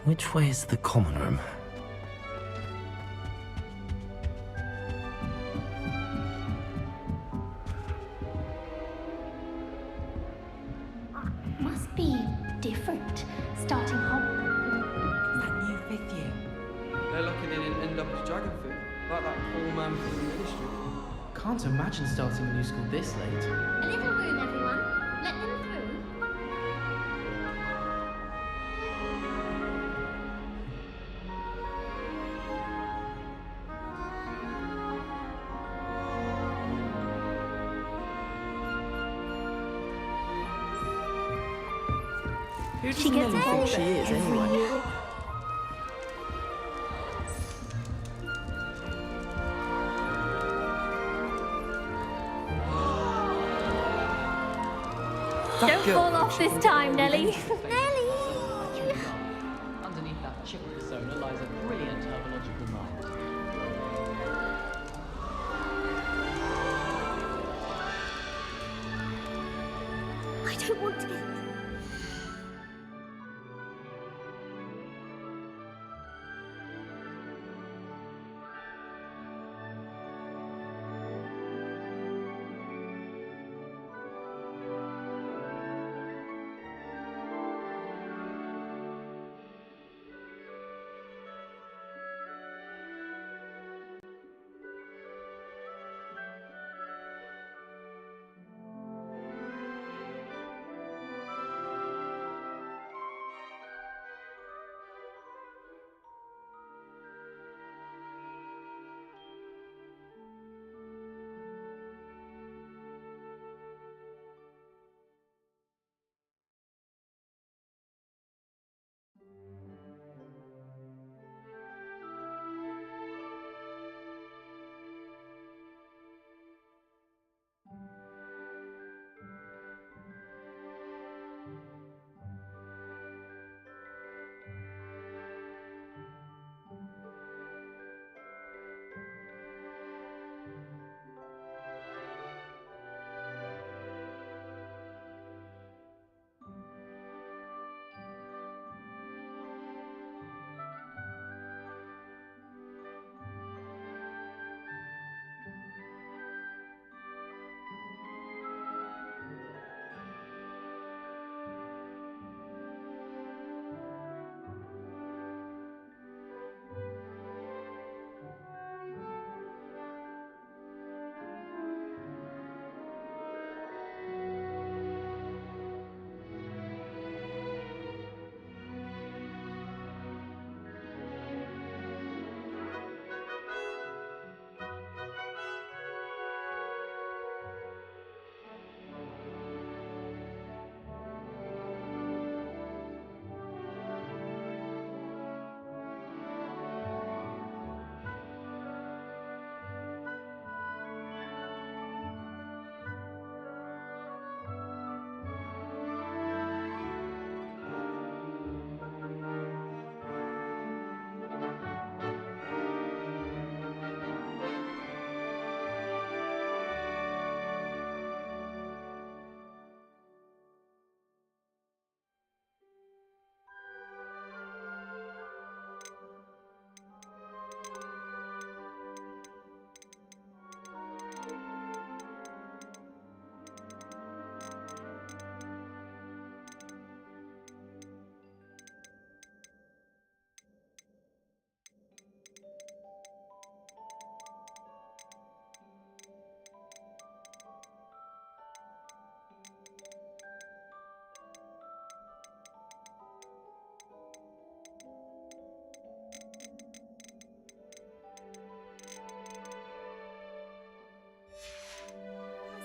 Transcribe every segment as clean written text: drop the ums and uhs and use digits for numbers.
Which way is the common room? Must be different, starting home. It's that new fifth year. They're lucky they didn't end up as dragon food, like that poor man from the ministry. Can't imagine starting a new school this late. A little room, everyone. Let them through. Who does She gets Nelly think she is every anyway? year. Don't fall off this time, Nelly. Nelly! Underneath that chip persona lies a brilliant herbological mind. I don't want to get...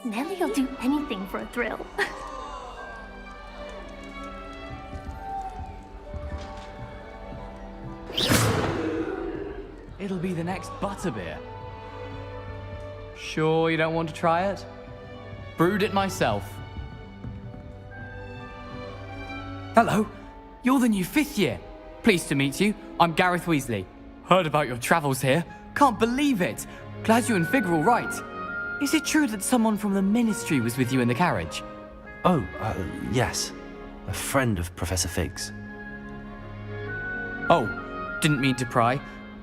Nelly'll do anything for a thrill. It'll be the next butterbeer. Sure you don't want to try it? Brewed it myself. Hello, you're the new fifth year. Pleased to meet you. I'm Gareth Weasley. Heard about your travels here. Can't believe it. Glad you and Fig are all right. Is it true that someone from the Ministry was with you in the carriage? Oh, yes. A friend of Professor Fig's. Oh, didn't mean to pry.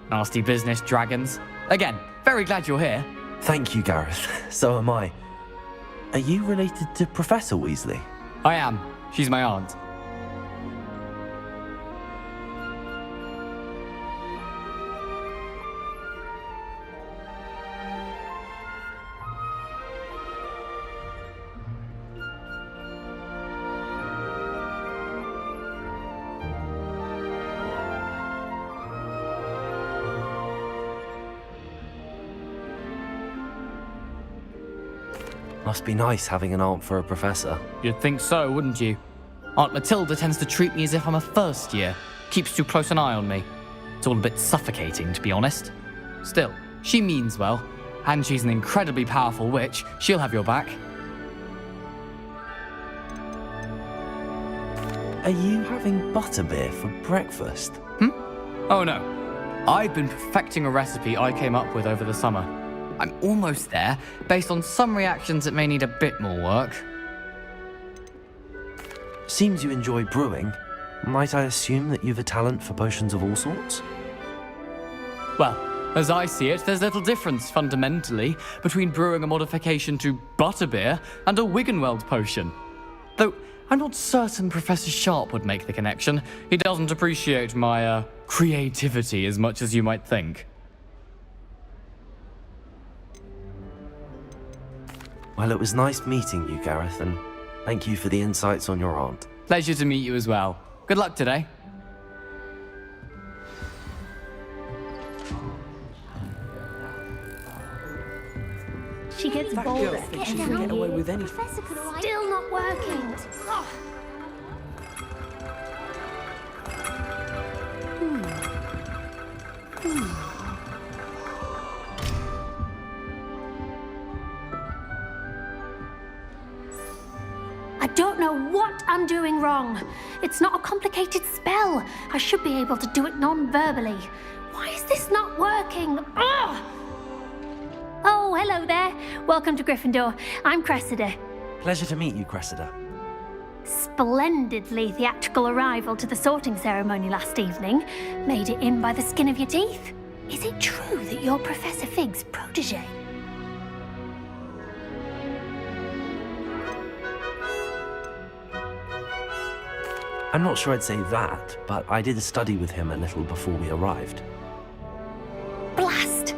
Nasty business, dragons. Again, very glad you're here. Thank you, Gareth. So am I. Are you related to Professor Weasley? I am. She's my aunt. Must be nice having an aunt for a professor. You'd think so, wouldn't you? Aunt Matilda tends to treat me as if I'm a first year. Keeps too close an eye on me. It's all a bit suffocating, to be honest. Still, she means well. And she's an incredibly powerful witch. She'll have your back. Are you having butterbeer for breakfast? Oh no. I've been perfecting a recipe I came up with over the summer. I'm almost there, based on some reactions that may need a bit more work. Seems you enjoy brewing. Might I assume that you've a talent for potions of all sorts? Well, as I see it, there's little difference, fundamentally, between brewing a modification to butterbeer and a Wiggenweld potion. Though, I'm not certain Professor Sharp would make the connection. He doesn't appreciate my, creativity as much as you might think. Well, it was nice meeting you, Gareth, and thank you for the insights on your aunt. Pleasure to meet you as well. Good luck today. She gets That girl bolder thinks she every can get away year. with anything. Professor could have still not working. I don't know what I'm doing wrong. It's not a complicated spell. I should be able to do it non-verbally. Why is this not working? Ugh! Oh, hello there. Welcome to Gryffindor. I'm Cressida. Pleasure to meet you, Cressida. Splendidly theatrical arrival to the sorting ceremony last evening. Made it in by the skin of your teeth. Is it true that you're Professor Fig's protege? I'm not sure I'd say that, but I did study with him a little before we arrived. Blast!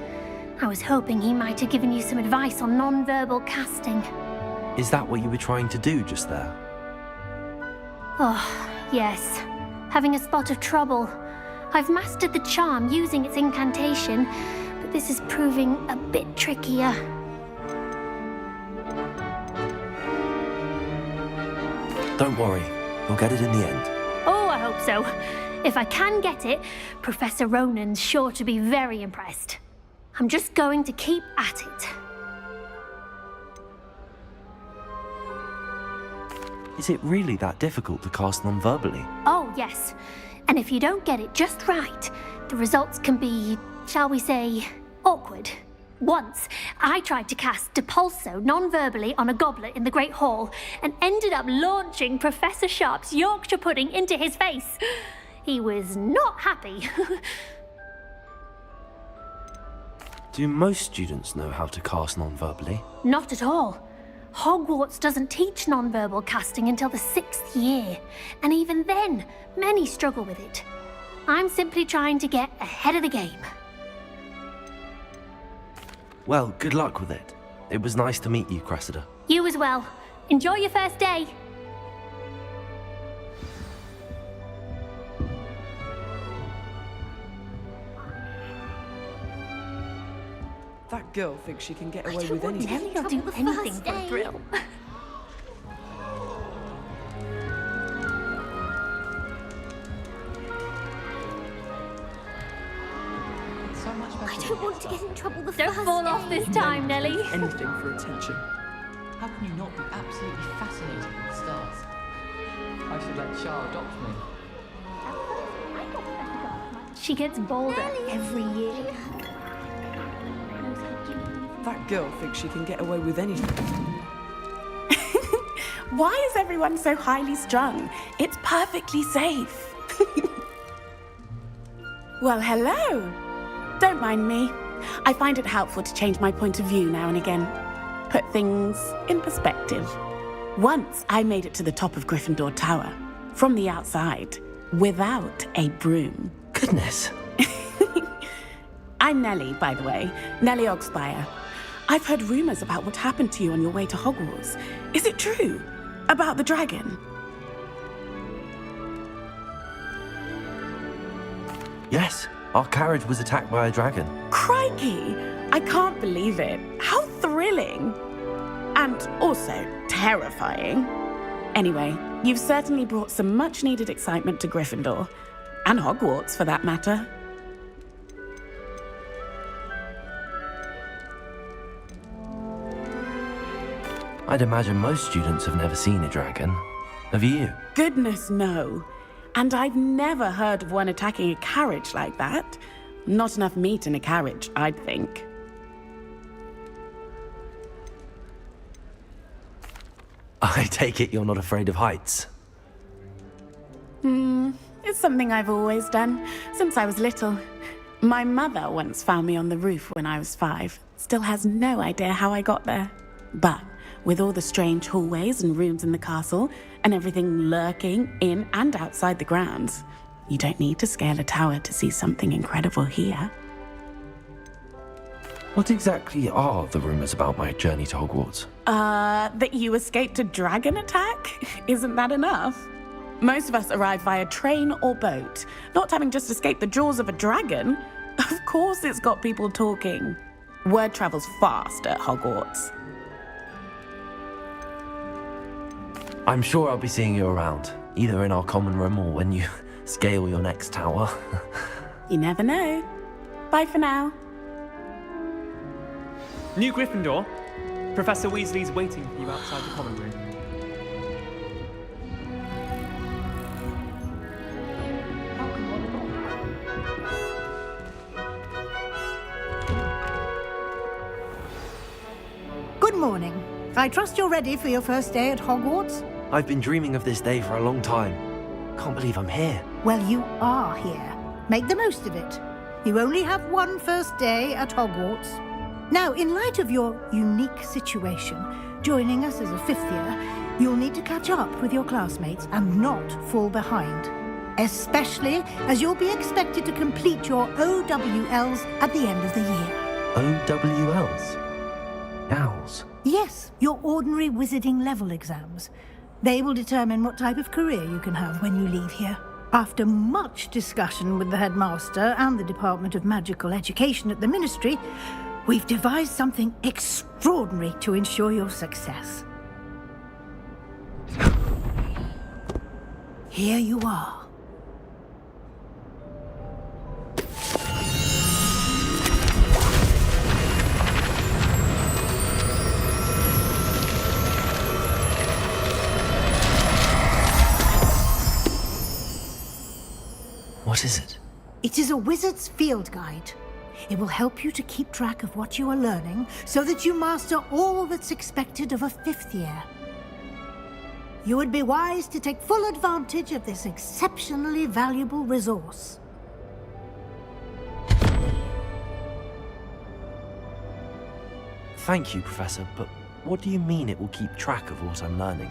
I was hoping he might have given you some advice on non-verbal casting. Is that what you were trying to do just there? Oh, yes. Having a spot of trouble. I've mastered the charm using its incantation, but this is proving a bit trickier. Don't worry, you'll get it in the end. Oh, I hope so. If I can get it, Professor Ronan's sure to be very impressed. I'm just going to keep at it. Is it really that difficult to cast non-verbally? Oh, yes. And if you don't get it just right, the results can be, shall we say, awkward. Once, I tried to cast Depulso non-verbally on a goblet in the Great Hall and ended up launching Professor Sharp's Yorkshire pudding into his face. He was not happy. Do most students know how to cast non-verbally? Not at all. Hogwarts doesn't teach non-verbal casting until the 6th year, and even then, many struggle with it. I'm simply trying to get ahead of the game. Well, good luck with it. It was nice to meet you, Cressida. You as well. Enjoy your first day. That girl thinks she can get I away don't with want anything. Nellie will do anything for a thrill. So much better. I don't want to get in trouble the Don't first fall day. off this time, Nellie. Anything for attention. How can you not be absolutely fascinated with stars? I should let Char adopt me. She gets bolder every year. That girl thinks she can get away with anything. Why is everyone so highly strung? It's perfectly safe. Well, hello. Don't mind me. I find it helpful to change my point of view now and again. Put things in perspective. Once I made it to the top of Gryffindor Tower, from the outside, without a broom. Goodness. I'm Nellie, by the way. Nellie Oxfire. I've heard rumors about what happened to you on your way to Hogwarts. Is it true? About the dragon? Yes, our carriage was attacked by a dragon. Crikey! I can't believe it. How thrilling! And also terrifying. Anyway, you've certainly brought some much-needed excitement to Gryffindor. And Hogwarts, for that matter. I'd imagine most students have never seen a dragon. Have you? Goodness, no. And I've never heard of one attacking a carriage like that. Not enough meat in a carriage, I'd think. I take it you're not afraid of heights. It's something I've always done, since I was little. My mother once found me on the roof when I was 5. Still has no idea how I got there. But with all the strange hallways and rooms in the castle, and everything lurking in and outside the grounds, you don't need to scale a tower to see something incredible here. What exactly are the rumors about my journey to Hogwarts? That you escaped a dragon attack? Isn't that enough? Most of us arrive via train or boat, not having just escaped the jaws of a dragon. Of course it's got people talking. Word travels fast at Hogwarts. I'm sure I'll be seeing you around, either in our common room or when you scale your next tower. You never know. Bye for now. New Gryffindor, Professor Weasley's waiting for you outside the common room. Good morning. I trust you're ready for your first day at Hogwarts? I've been dreaming of this day for a long time. Can't believe I'm here. Well, you are here. Make the most of it. You only have one first day at Hogwarts. Now, in light of your unique situation, joining us as a 5th year, you'll need to catch up with your classmates and not fall behind. Especially as you'll be expected to complete your OWLs at the end of the year. OWLs? Owls? Yes, your ordinary wizarding level exams. They will determine what type of career you can have when you leave here. After much discussion with the headmaster and the Department of Magical Education at the Ministry, we've devised something extraordinary to ensure your success. Here you are. What is it? It is a wizard's field guide. It will help you to keep track of what you are learning so that you master all that's expected of a 5th year. You would be wise to take full advantage of this exceptionally valuable resource. Thank you, Professor, but what do you mean it will keep track of what I'm learning?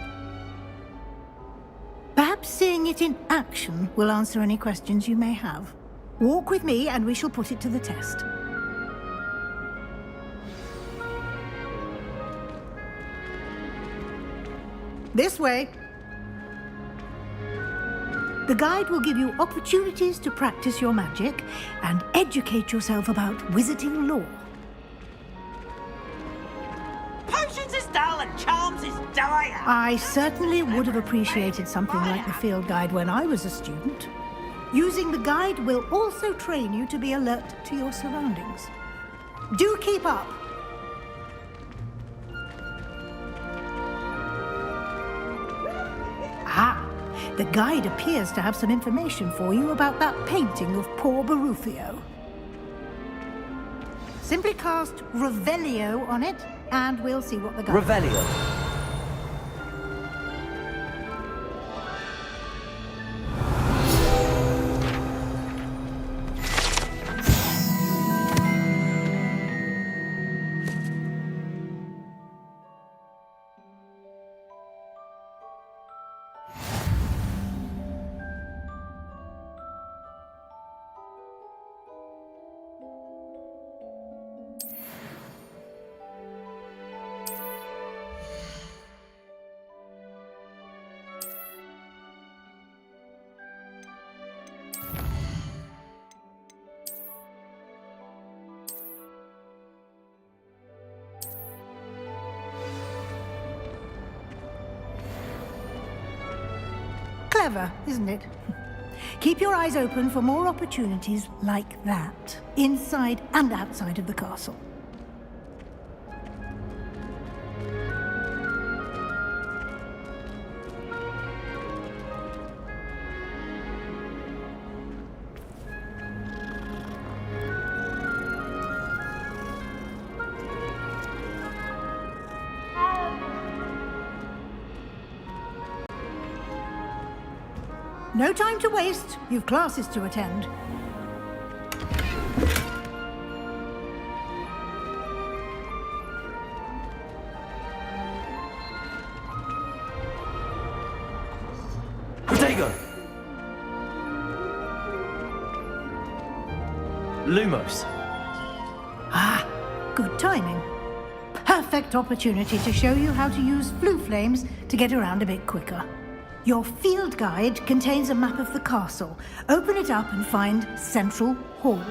Perhaps seeing it in action will answer any questions you may have. Walk with me and we shall put it to the test. This way. The guide will give you opportunities to practice your magic and educate yourself about wizarding lore. Potions is dull and charms is dire. I certainly would have appreciated something like the field guide when I was a student. Using the guide will also train you to be alert to your surroundings. Do keep up. Ah, the guide appears to have some information for you about that painting of poor Barufio. Simply cast Revelio on it, and we'll see what the guide... Revelio. Clever, isn't it? Keep your eyes open for more opportunities like that, inside and outside of the castle. No time to waste. You've classes to attend. Protego! Lumos. Ah, good timing. Perfect opportunity to show you how to use flue flames to get around a bit quicker. Your field guide contains a map of the castle. Open it up and find Central Hall.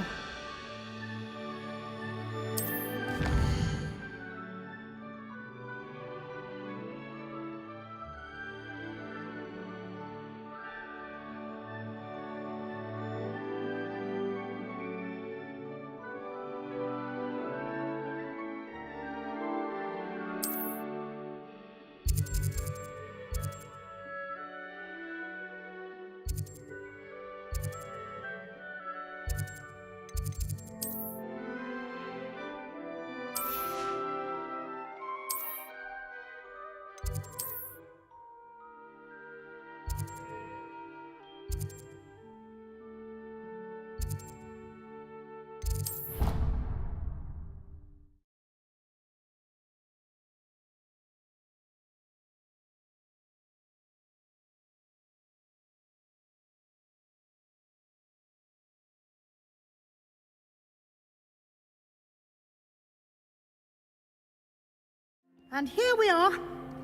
And here we are.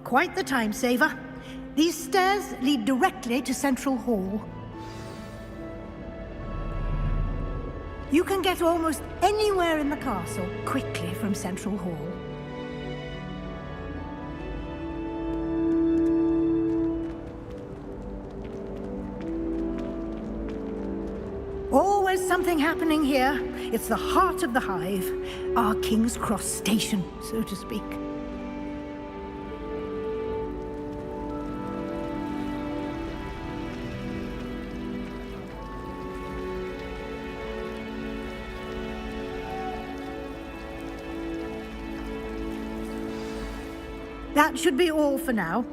Quite the time saver. These stairs lead directly to Central Hall. You can get almost anywhere in the castle quickly from Central Hall. Always something happening here. It's the heart of the Hive, our King's Cross station, so to speak. That should be all for now.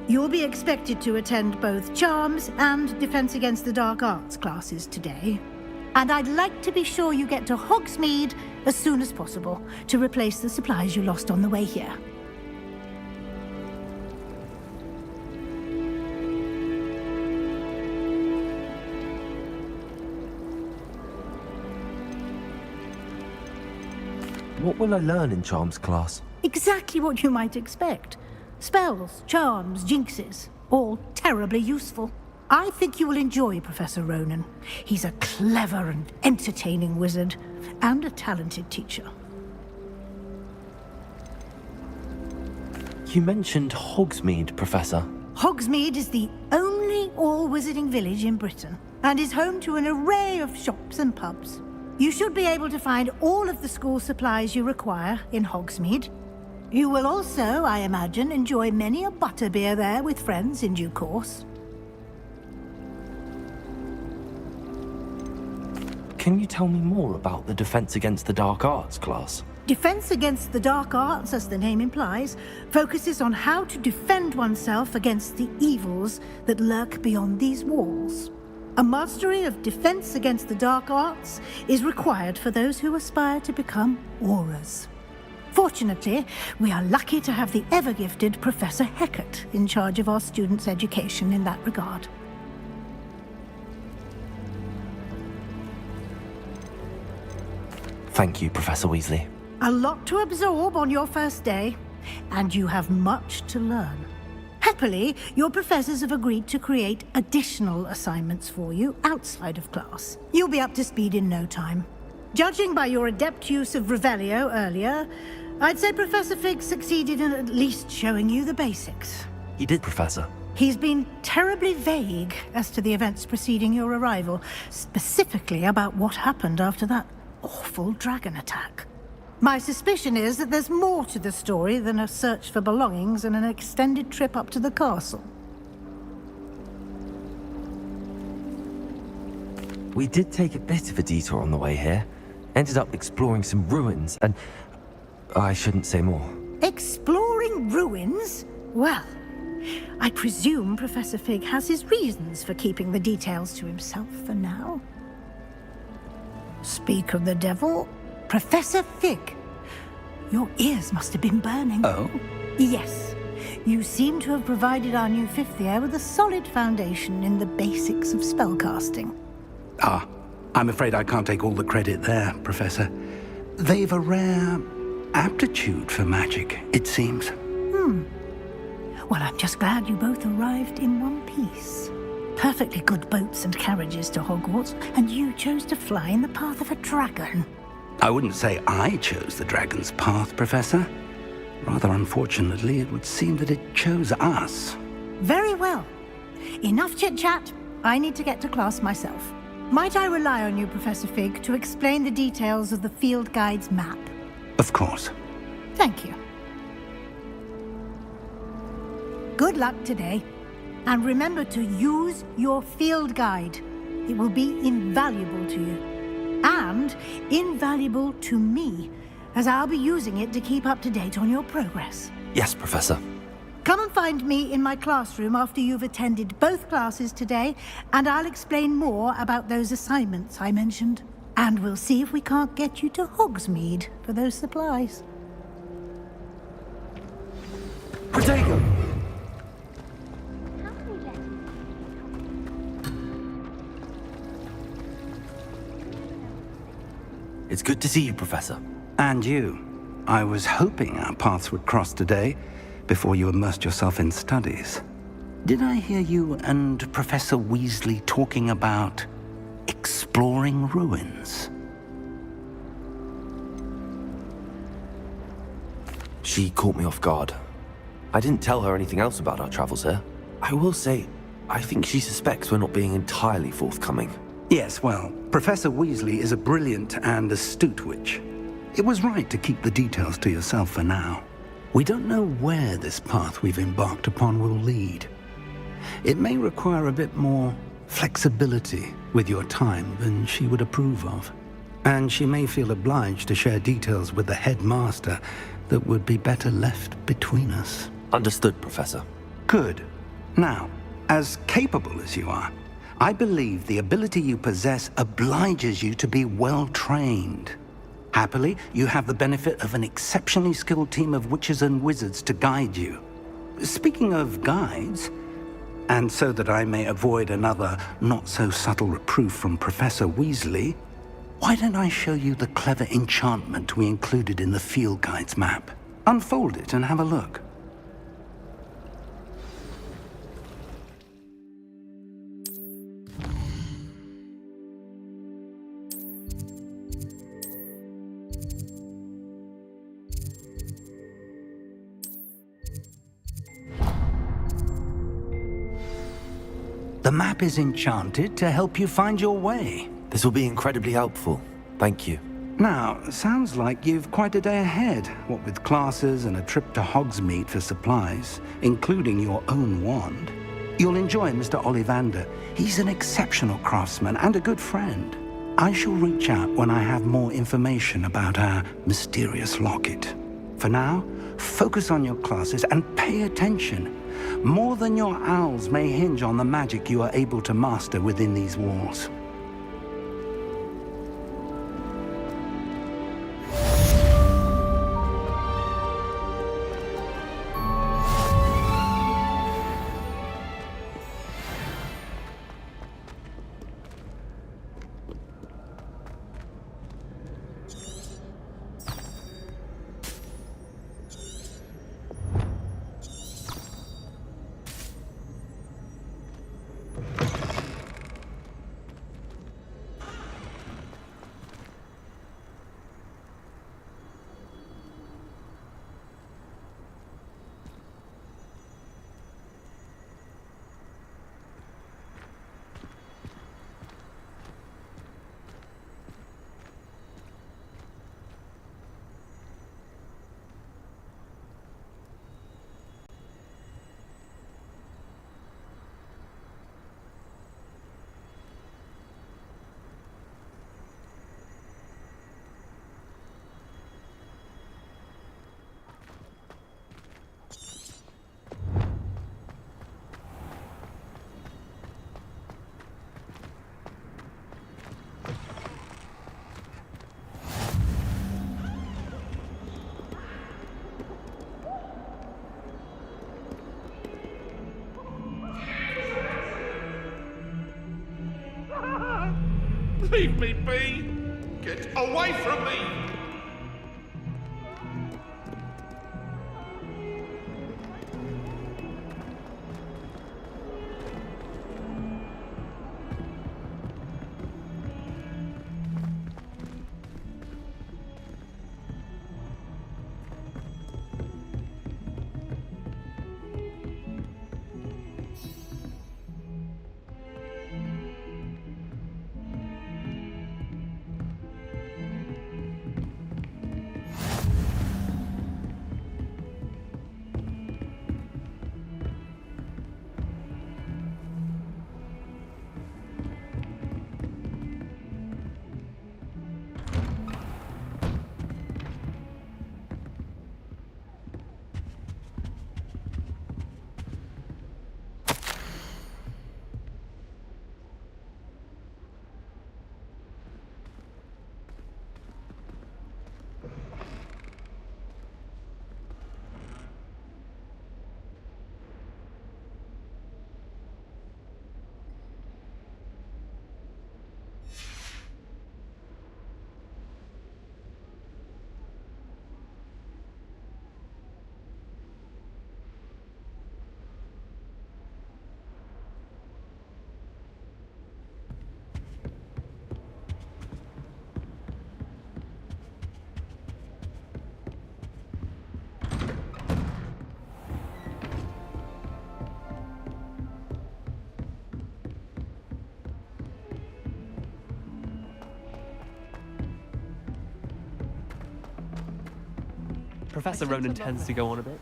You'll be expected to attend both Charms and Defense Against the Dark Arts classes today. And I'd like to be sure you get to Hogsmeade as soon as possible to replace the supplies you lost on the way here. What will I learn in Charms class? Exactly what you might expect. Spells, charms, jinxes, all terribly useful. I think you will enjoy Professor Ronan. He's a clever and entertaining wizard, and a talented teacher. You mentioned Hogsmeade, Professor. Hogsmeade is the only all-wizarding village in Britain, and is home to an array of shops and pubs. You should be able to find all of the school supplies you require in Hogsmeade. You will also, I imagine, enjoy many a butterbeer there with friends in due course. Can you tell me more about the Defense Against the Dark Arts class? Defense Against the Dark Arts, as the name implies, focuses on how to defend oneself against the evils that lurk beyond these walls. A mastery of Defense Against the Dark Arts is required for those who aspire to become Aurors. Fortunately, we are lucky to have the ever-gifted Professor Hecat in charge of our students' education in that regard. Thank you, Professor Weasley. A lot to absorb on your first day, and you have much to learn. Happily, your professors have agreed to create additional assignments for you outside of class. You'll be up to speed in no time. Judging by your adept use of Revelio earlier, I'd say Professor Fig succeeded in at least showing you the basics. He did, Professor. He's been terribly vague as to the events preceding your arrival, specifically about what happened after that awful dragon attack. My suspicion is that there's more to the story than a search for belongings and an extended trip up to the castle. We did take a bit of a detour on the way here. Ended up exploring some ruins, and I shouldn't say more. Exploring ruins? Well, I presume Professor Fig has his reasons for keeping the details to himself for now. Speak of the devil, Professor Fig. Your ears must have been burning. Oh? Yes. You seem to have provided our new fifth year with a solid foundation in the basics of spellcasting. Ah, I'm afraid I can't take all the credit there, Professor. They've a rare aptitude for magic, it seems. Well, I'm just glad you both arrived in one piece. Perfectly good boats and carriages to Hogwarts, and you chose to fly in the path of a dragon. I wouldn't say I chose the dragon's path, Professor. Rather unfortunately, it would seem that it chose us. Very well. Enough chit-chat. I need to get to class myself. Might I rely on you, Professor Fig, to explain the details of the field guide's map? Of course. Thank you. Good luck today. And remember to use your field guide. It will be invaluable to you. And invaluable to me, as I'll be using it to keep up to date on your progress. Yes, Professor. Come and find me in my classroom after you've attended both classes today, and I'll explain more about those assignments I mentioned. And we'll see if we can't get you to Hogsmeade for those supplies. Protego! It's good to see you, Professor. And you. I was hoping our paths would cross today, before you immersed yourself in studies. Did I hear you and Professor Weasley talking about exploring ruins? She caught me off guard. I didn't tell her anything else about our travels here. I will say, I think she suspects we're not being entirely forthcoming. Yes, well, Professor Weasley is a brilliant and astute witch. It was right to keep the details to yourself for now. We don't know where this path we've embarked upon will lead. It may require a bit more flexibility with your time than she would approve of. And she may feel obliged to share details with the headmaster that would be better left between us. Understood, Professor. Good. Now, as capable as you are, I believe the ability you possess obliges you to be well-trained. Happily, you have the benefit of an exceptionally skilled team of witches and wizards to guide you. Speaking of guides, and so that I may avoid another not-so-subtle reproof from Professor Weasley, why don't I show you the clever enchantment we included in the field guide's map? Unfold it and have a look. The map is enchanted to help you find your way. This will be incredibly helpful. Thank you. Now, sounds like you've quite a day ahead, what with classes and a trip to Hogsmeade for supplies, including your own wand. You'll enjoy Mr. Ollivander. He's an exceptional craftsman and a good friend. I shall reach out when I have more information about our mysterious locket. For now, focus on your classes and pay attention. More than your owls may hinge on the magic you are able to master within these walls. Leave me be! Get away from me! Professor Ronan tends to go on a bit.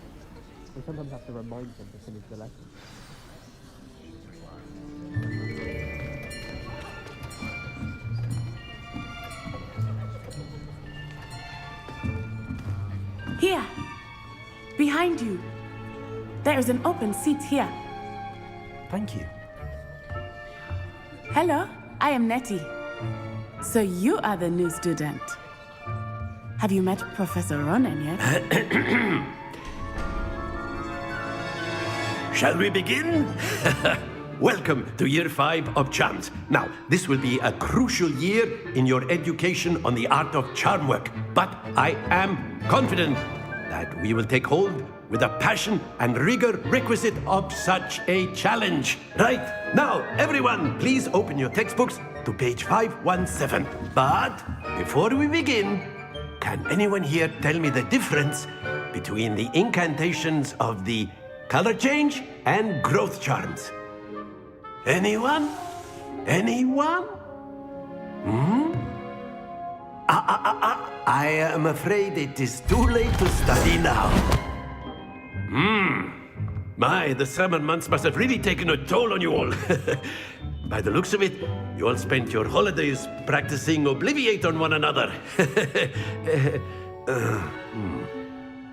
We sometimes have to remind him to finish the lesson. Here! Behind you! There is an open seat here. Thank you. Hello, I am Nettie. So you are the new student. Have you met Professor Ronan yet? Shall we begin? Welcome to Year 5 of Charms. Now, this will be a crucial year in your education on the art of charm work, but I am confident that we will take hold with the passion and rigor requisite of such a challenge. Right, now, everyone, please open your textbooks to page 517. But before we begin, can anyone here tell me the difference between the incantations of the color change and growth charms? Anyone? Anyone? I am afraid it is too late to study now. My, the summer months must have really taken a toll on you all. By the looks of it, you all spent your holidays practicing Obliviate on one another.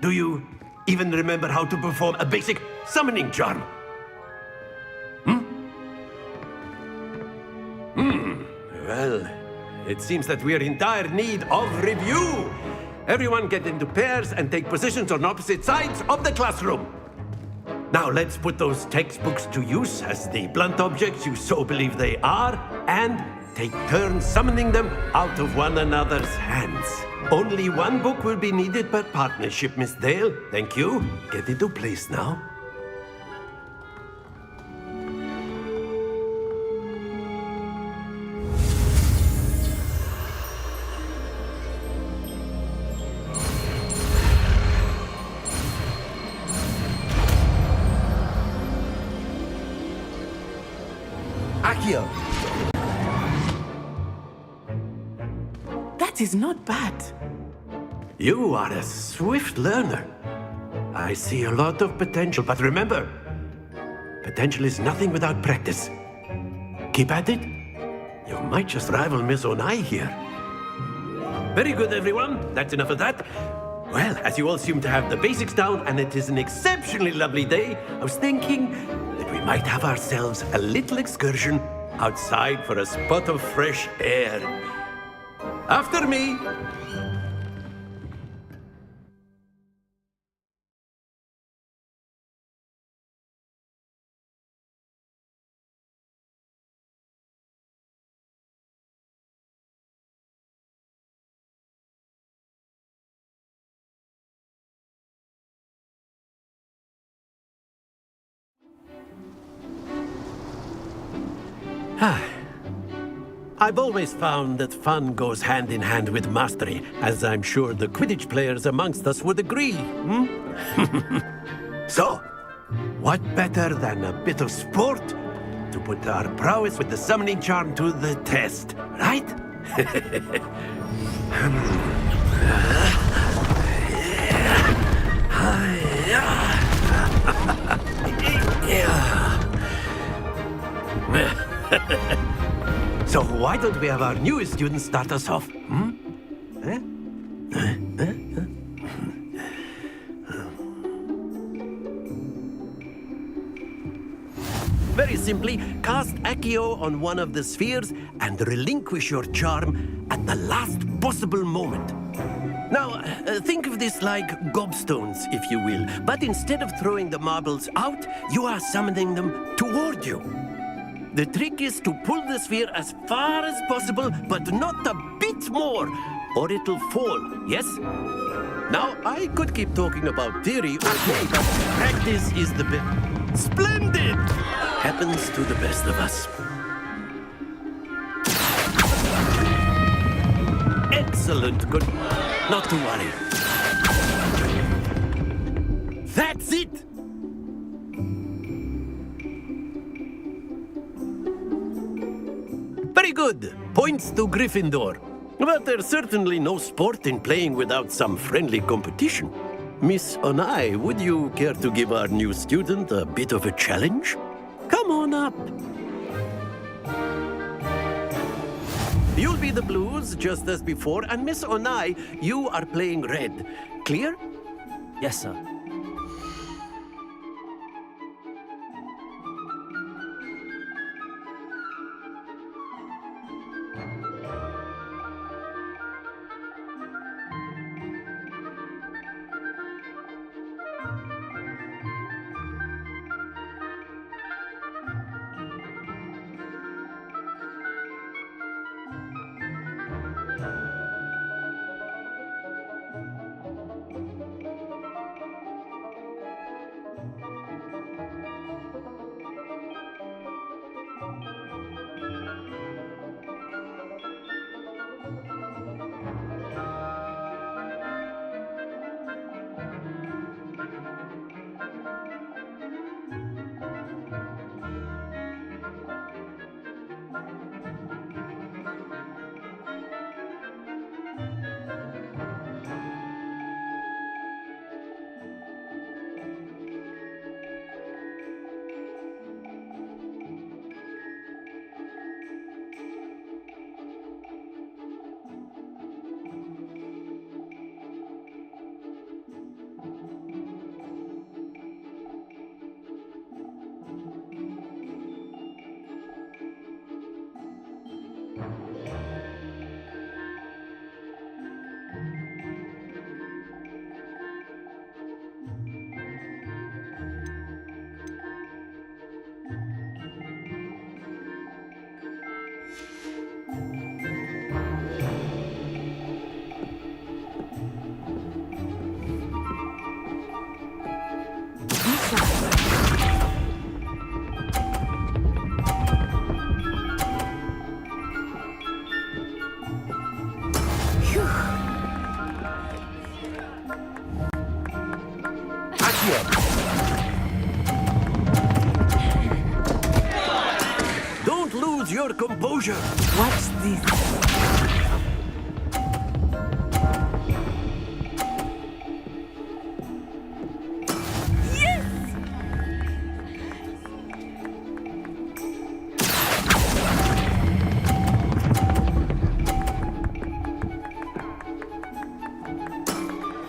Do you even remember how to perform a basic summoning charm? Well, it seems that we are in dire need of review. Everyone get into pairs and take positions on opposite sides of the classroom. Now let's put those textbooks to use as the blunt objects you so believe they are, and take turns summoning them out of one another's hands. Only one book will be needed per partnership, Miss Dale. Thank you. Get into place now. Accio! That is not bad. You are a swift learner. I see a lot of potential, but remember, potential is nothing without practice. Keep at it. You might just rival Miss Onai here. Very good, everyone. That's enough of that. Well, as you all seem to have the basics down, and it is an exceptionally lovely day, I was thinking that we might have ourselves a little excursion outside for a spot of fresh air. After me! I've always found that fun goes hand in hand with mastery, as I'm sure the Quidditch players amongst us would agree. So, what better than a bit of sport to put our prowess with the summoning charm to the test, right? So why don't we have our newest student start us off? Very simply, cast Accio on one of the spheres and relinquish your charm at the last possible moment. Now, think of this like gobstones, if you will, but instead of throwing the marbles out, you are summoning them toward you. The trick is to pull the sphere as far as possible, but not a bit more, or it'll fall, yes? Now, I could keep talking about theory all day, but practice is the best. Splendid! Happens to the best of us. Excellent, good. Not to worry. That's it! Very good. Points to Gryffindor. But there's certainly no sport in playing without some friendly competition. Miss Onai, would you care to give our new student a bit of a challenge? Come on up. You'll be the blues, just as before, and Miss Onai, you are playing red. Clear? Yes, sir. Don't lose your composure. Watch this.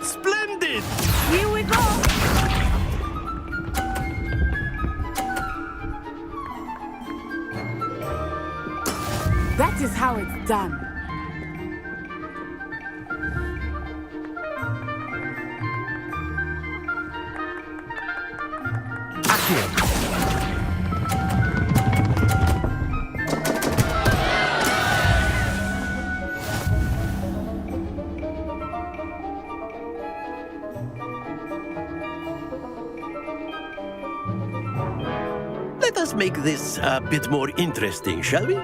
Splendid! Here we go! That is how it's done. Let us make this a bit more interesting, shall we?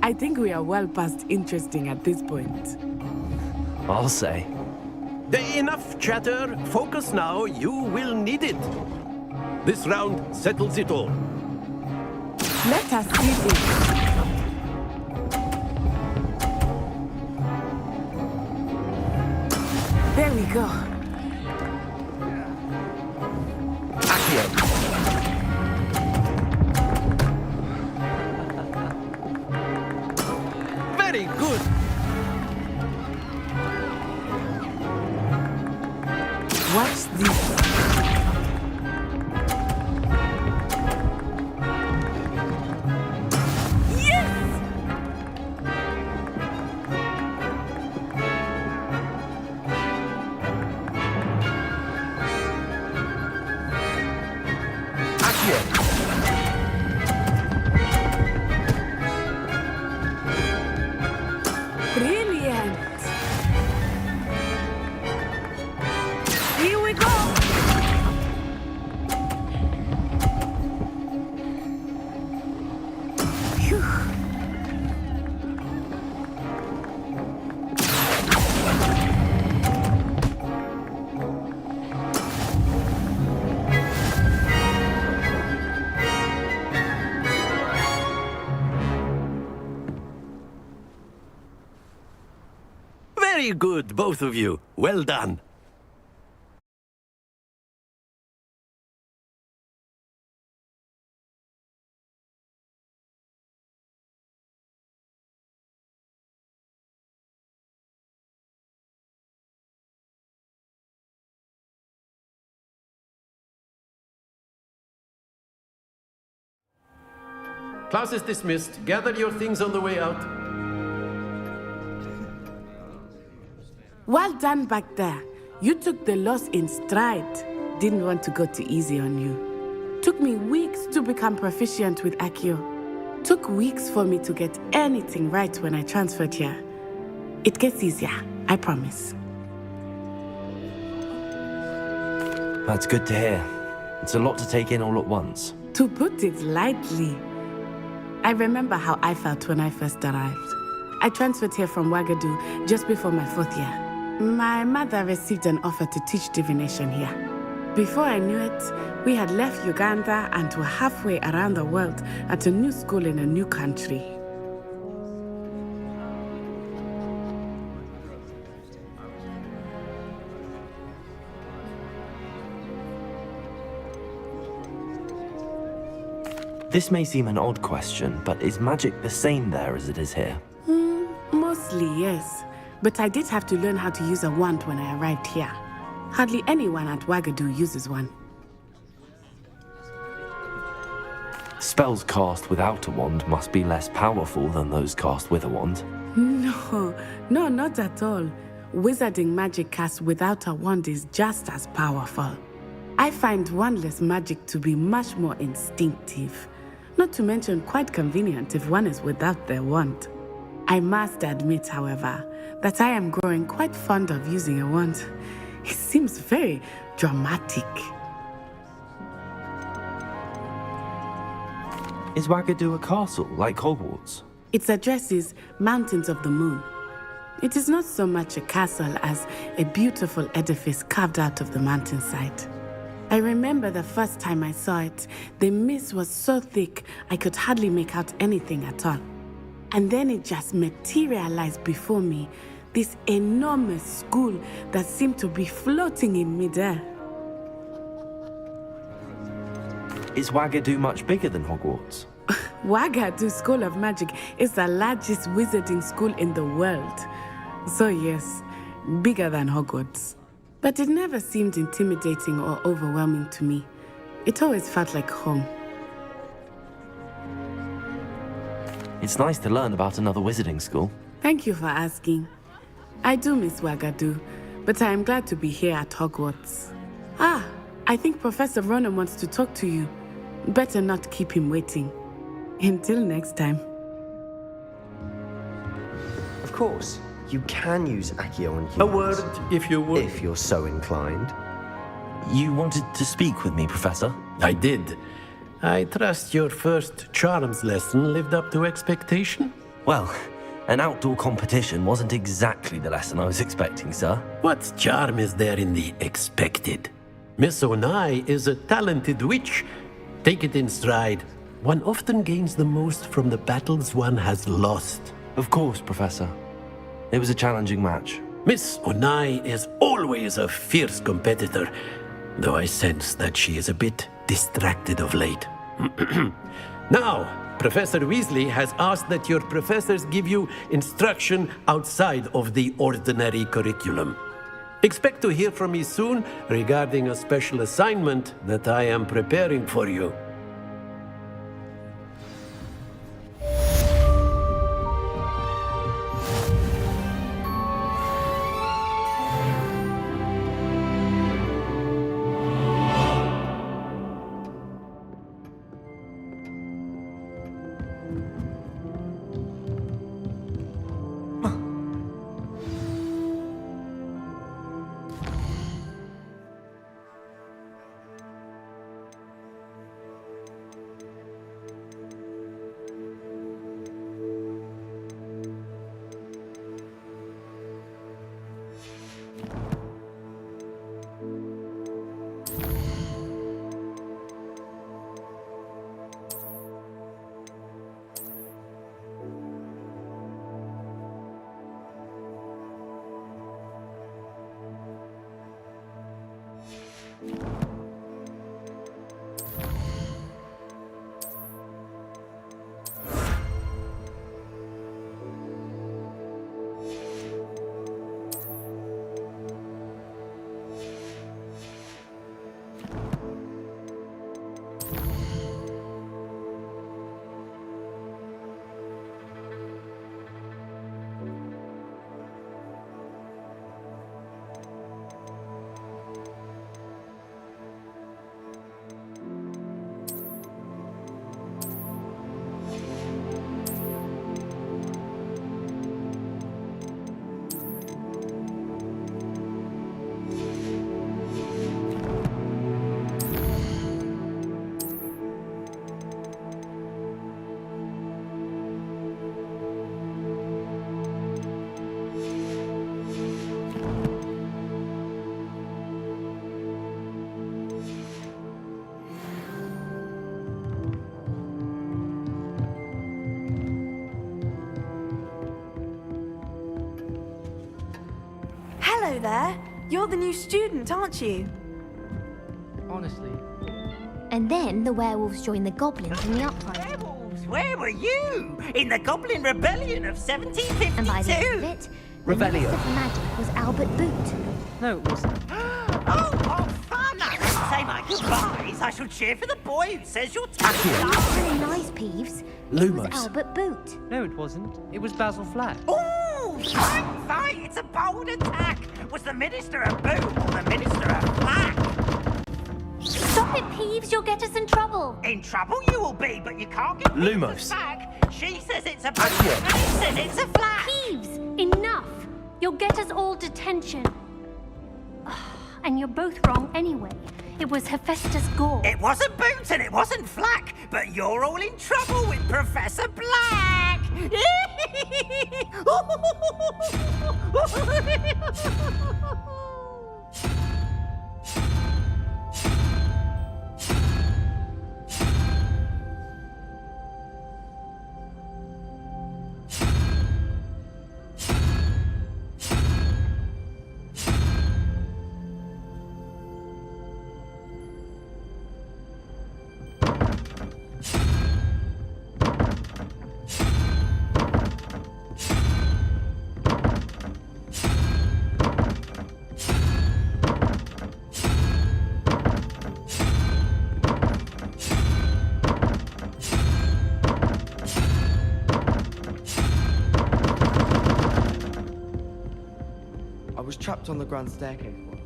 I think we are well past interesting at this point. I'll say. Enough chatter. Focus now. You will need it. This round settles it all. Let us see this. There we go. Accio. Very good. Watch this. Brilliant. Here we go. Phew. Very good, both of you. Well done. Class is dismissed. Gather your things on the way out. Well done back there. You took the loss in stride. Didn't want to go too easy on you. Took me weeks to become proficient with Accio. Took weeks for me to get anything right when I transferred here. It gets easier, I promise. That's good to hear. It's a lot to take in all at once. To put it lightly, I remember how I felt when I first arrived. I transferred here from Ouagadougou just before my 4th year. My mother received an offer to teach divination here. Before I knew it, we had left Uganda and were halfway around the world at a new school in a new country. This may seem an odd question, but is magic the same there as it is here? Mostly, yes. But I did have to learn how to use a wand when I arrived here. Hardly anyone at Ouagadougou uses one. Spells cast without a wand must be less powerful than those cast with a wand. No, not at all. Wizarding magic cast without a wand is just as powerful. I find wandless magic to be much more instinctive. Not to mention quite convenient if one is without their wand. I must admit, however, that I am growing quite fond of using a wand. It seems very dramatic. Is Ouagadougou a castle like Hogwarts? Its address is Mountains of the Moon. It is not so much a castle as a beautiful edifice carved out of the mountainside. I remember the first time I saw it, the mist was so thick I could hardly make out anything at all. And then it just materialized before me, this enormous school that seemed to be floating in midair. Is Ouagadougou much bigger than Hogwarts? Ouagadougou School of Magic is the largest wizarding school in the world. So yes, bigger than Hogwarts. But it never seemed intimidating or overwhelming to me. It always felt like home. It's nice to learn about another wizarding school. Thank you for asking. I do miss Ouagadougou, but I am glad to be here at Hogwarts. I think Professor Ronen wants to talk to you. Better not keep him waiting. Until next time. Of course. You can use Accio on humans. A word, if you would. If you're so inclined. You wanted to speak with me, Professor? I did. I trust your first charms lesson lived up to expectation? Well, an outdoor competition wasn't exactly the lesson I was expecting, sir. What charm is there in the expected? Miss Onai is a talented witch. Take it in stride. One often gains the most from the battles one has lost. Of course, Professor. It was a challenging match. Miss Onai is always a fierce competitor, though I sense that she is a bit distracted of late. Now, Professor Weasley has asked that your professors give you instruction outside of the ordinary curriculum. Expect to hear from me soon regarding a special assignment that I am preparing for you. Hello there. You're the new student, aren't you? Honestly. And then the werewolves joined the goblins in the uprising. Werewolves? Where were you? In the Goblin Rebellion of 1752? And by the end of it, the Revelio. Knight of Magic was Albert Boot. No, it wasn't. Oh, fun! Let's say my goodbyes. I shall cheer for the boy who says you're Very nice, Peeves. It was Lumos. Albert Boot. No, it wasn't. It was Basil Flack. Oh, fight! It's a bold attack. Was the Minister a boot or the Minister a flack? Stop it, Peeves. You'll get us in trouble. In trouble you will be, but you can't get Lumos. Peeves back. She says it's a boot, and he says it's a flack. Peeves, enough. You'll get us all detention. And you're both wrong anyway. It was Hephaestus Gore. It wasn't Boot and it wasn't Flack, but you're all in trouble with Professor Black. I was trapped on the grand staircase once.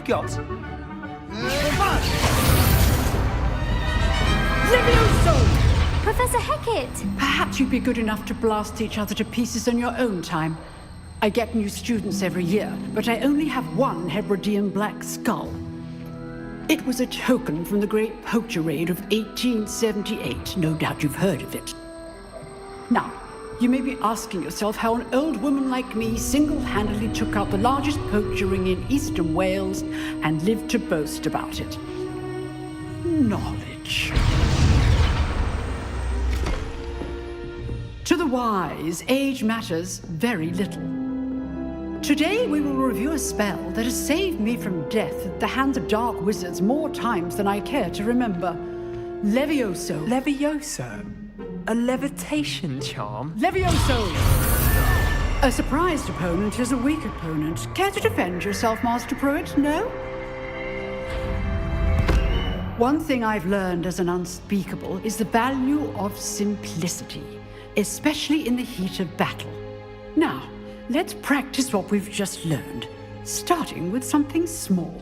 I've got... Levioso! Professor Hecat! Perhaps you'd be good enough to blast each other to pieces in your own time. I get new students every year, but I only have one Hebridean black skull. It was a token from the Great Poacher Raid of 1878. No doubt you've heard of it. Now, you may be asking yourself how an old woman like me single-handedly took out the largest poacher ring in eastern Wales and lived to boast about it. Knowledge. To the wise, age matters very little. Today we will review a spell that has saved me from death at the hands of dark wizards more times than I care to remember. Levioso. Levioso? A levitation charm? Levioso! A surprised opponent is a weak opponent. Care to defend yourself, Master Pruitt? No? One thing I've learned as an unspeakable is the value of simplicity, especially in the heat of battle. Now, let's practice what we've just learned, starting with something small.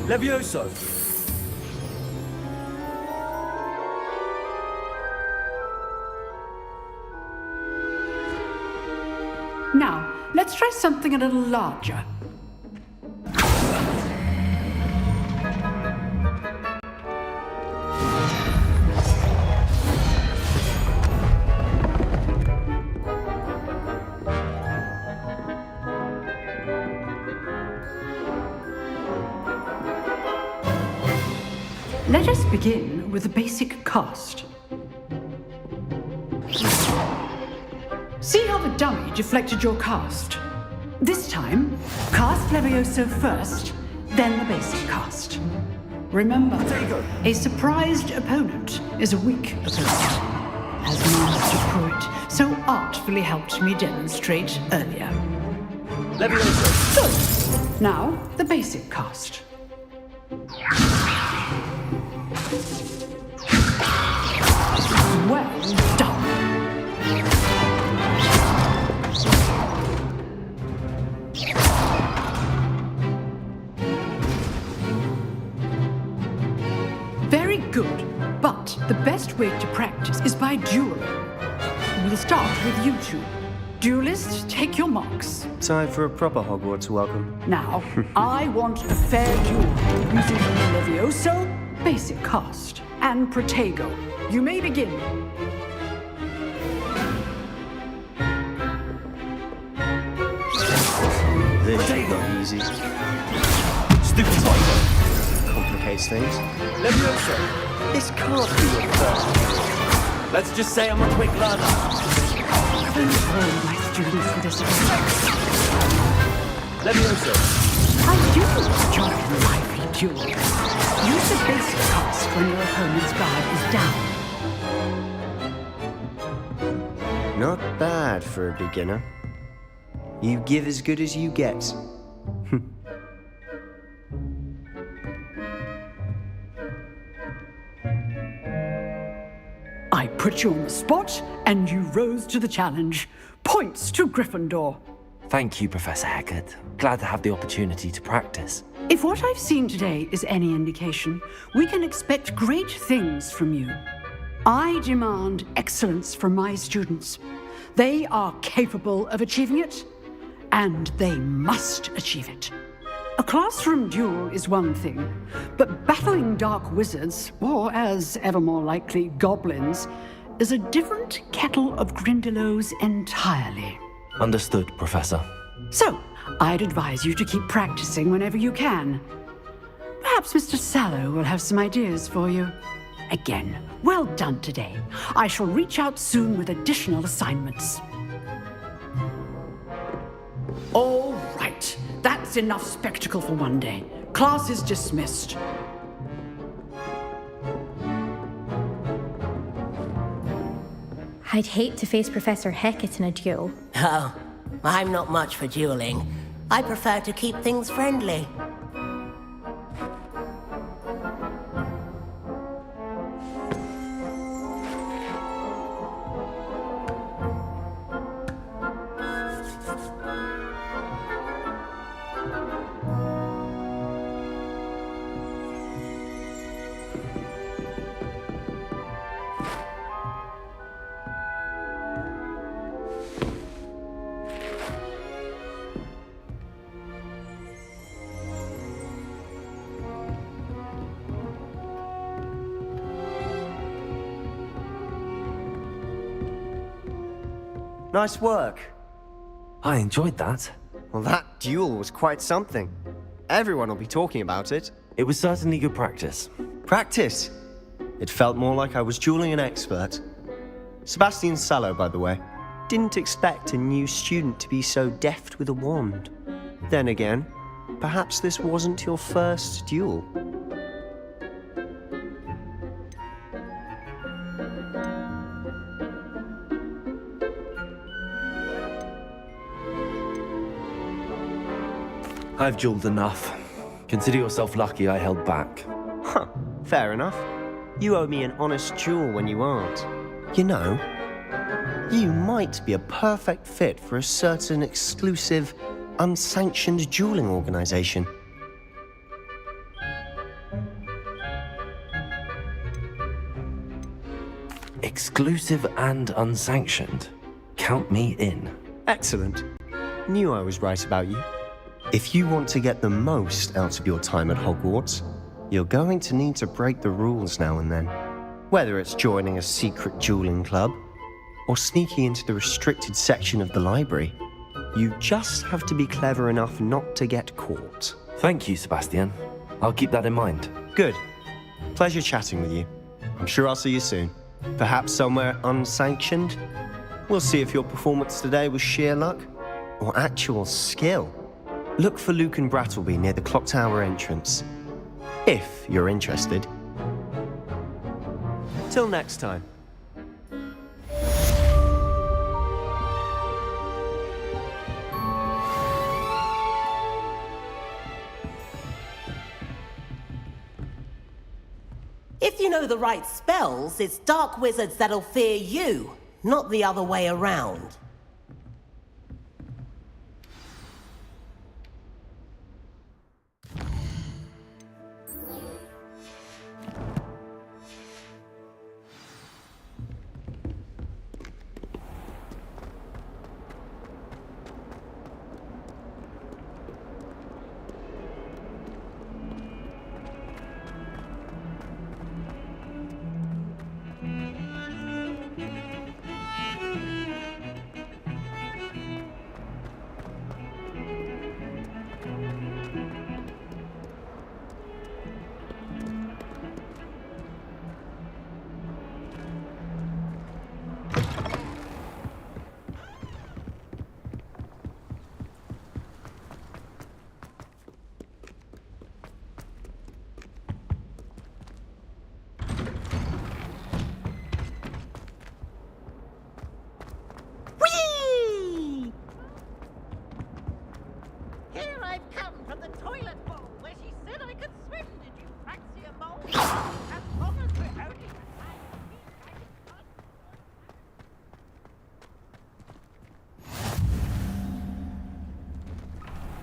Levioso! Now, let's try something a little larger. Let us begin with the basic cast. See how the dummy deflected your cast? This time, cast Levioso first, then the basic cast. Remember, a surprised opponent is a weak opponent, as Master Pruitt so artfully helped me demonstrate earlier. Levioso! Good. Now, the basic cast. Well done. Very good, but the best way to practice is by dueling. We'll start with you two. Duelists, take your marks. Time for a proper Hogwarts welcome. Now, I want a fair duel using Levioso, basic cast, and Protego. You may begin. This should be easy. Stupid Tiger! Complicates things. Levioso! This can't be your first duel. Let's just say I'm a quick learner. I've only told my students for this. Levioso! I do enjoy lively duels. Use the basic cast when your opponent's guard is down. Not bad for a beginner. You give as good as you get. I put you on the spot, and you rose to the challenge. Points to Gryffindor. Thank you, Professor Hecat. Glad to have the opportunity to practice. If what I've seen today is any indication, we can expect great things from you. I demand excellence from my students. They are capable of achieving it, and they must achieve it. A classroom duel is one thing, but battling dark wizards, or as ever more likely, goblins, is a different kettle of Grindylows entirely. Understood, Professor. So, I'd advise you to keep practicing whenever you can. Perhaps Mr. Sallow will have some ideas for you. Again, well done today. I shall reach out soon with additional assignments. All right, that's enough spectacle for one day. Class is dismissed. I'd hate to face Professor Hecat in a duel. Oh, I'm not much for dueling. I prefer to keep things friendly. Nice work. I enjoyed that. Well, that duel was quite something. Everyone will be talking about it. It was certainly good practice. Practice? It felt more like I was dueling an expert. Sebastian Sallow, by the way. Didn't expect a new student to be so deft with a wand. Then again, perhaps this wasn't your first duel. I've dueled enough. Consider yourself lucky I held back. Huh, fair enough. You owe me an honest duel when you aren't. You know, you might be a perfect fit for a certain exclusive, unsanctioned dueling organization. Exclusive and unsanctioned. Count me in. Excellent. Knew I was right about you. If you want to get the most out of your time at Hogwarts, you're going to need to break the rules now and then. Whether it's joining a secret dueling club, or sneaking into the restricted section of the library, you just have to be clever enough not to get caught. Thank you, Sebastian. I'll keep that in mind. Good. Pleasure chatting with you. I'm sure I'll see you soon. Perhaps somewhere unsanctioned? We'll see if your performance today was sheer luck, or actual skill. Look for Lucan Brattleby near the Clock Tower entrance. If you're interested. Till next time. If you know the right spells, it's dark wizards that'll fear you, not the other way around.